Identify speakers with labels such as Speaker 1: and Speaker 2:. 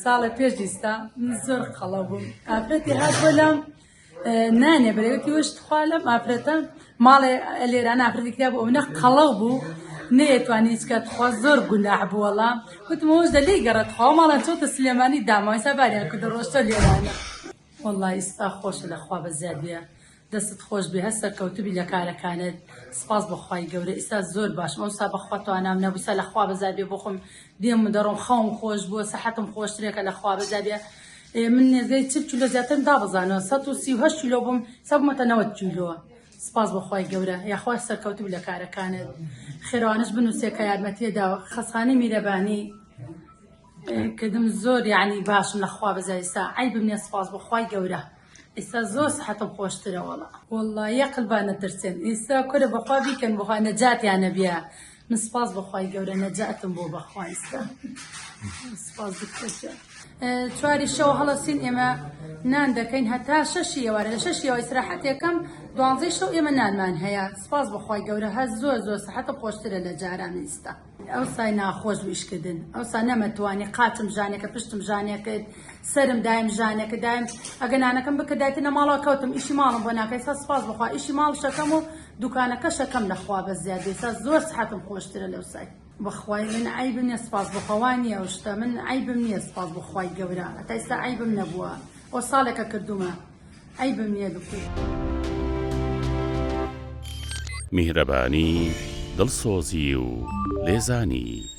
Speaker 1: ساڵە پێش دیستا من زۆر خەڵە بووم ئافرەتی هات بۆ لەم نانێ بەرەوەتی وەشت خوا لەم ئافرەتە ماڵێ لێران ئافرەتی کرا بوو ئەوەنە قەڵەو بوو نەیەتوانی هیچ کات خوا زۆر گوناح بوو وەڵام گوتم ئەوەش دەلێی گەڕێت خوا ماڵان چۆتە سلێمانی داماوەی سەباریان کردە ڕۆشتە لێرانە وەڵڵی ئێستا خۆشە لە خوا بەزیاد بێ دەستت خۆش بێ هەر سەرکەوتوبی لە کارەکانت سپاس بەخوای گەورە ئێستا زۆر باشم ئەوسا بەخوا توانام نەبووسا لە خوا بەزیاد بێ بۆ خۆم دێم و دەڕۆم خەوم خۆش بووە سەحەتم خۆشترێکە لە خوا بەزیاد بێ من نێزگەی 40 کیلۆ زیاترم دابزانەوە 138 کیلۆ بووم سەبمەتە 90 کیلۆ سپاس بەخوای گەورە یاخوا سەرکەوتوبی لە کارەکانت خێرانش بنووسێ کە یارمەتیەدا خەسخانەی میرەبانی کردم زۆر یعنی باشم لە خوا بەزیاد ئێستا عەیبم نییە سپاس بەخوای گەورە ئێستا زۆر سەحەتم خۆشترە وەڵڵا یەقل با نەترسێن ئێستا کورە بەخوا بیکەن بەخوا نەجاتیانە بێ من سپاس بەخوای گەورە نەجاتم بۆ بەخوا ئێستا سپاس دکتۆر چواری شەو هەڵەسین ئێمە نان دەکەین هەتا شەشی ئێوارە لە شەشی ئەوە ئیسراحەتێکەم 12 شەو ئێمە نانمان هەیە سپاس بەخوای گەورە هەر زۆر زۆر سەحەتم خۆشترە لە جاران ئێستا ئەوسای ناخۆش ویشکردن ئەوسا نەمەتوانی قاچم ژانێکە پشتم ژانێکرد سرم دایم ژانێکە دایم ئەگە نانەکەم بکردایەتە ماڵەوە کەوتم ئیشی ماڵم بۆ ناکەی ئێستا سپاس بەخوا ئیشی ماڵ شەکەم و دوکانەکە شەکەم لە خوا بەزیاد ئێستا زۆر سەحەتم خۆشترە لەوسای بەخوای من عیبم نییە سپاس بەخوا نییە ئەو شتە من عیبم نییە سپاس بەخوای گەورە هەتا ئێستا عیبم نەبووە ئەو ساڵێکە کردومە عیبم نییە دکتۆر
Speaker 2: میهرەبانی دڵسۆزی و لێزانی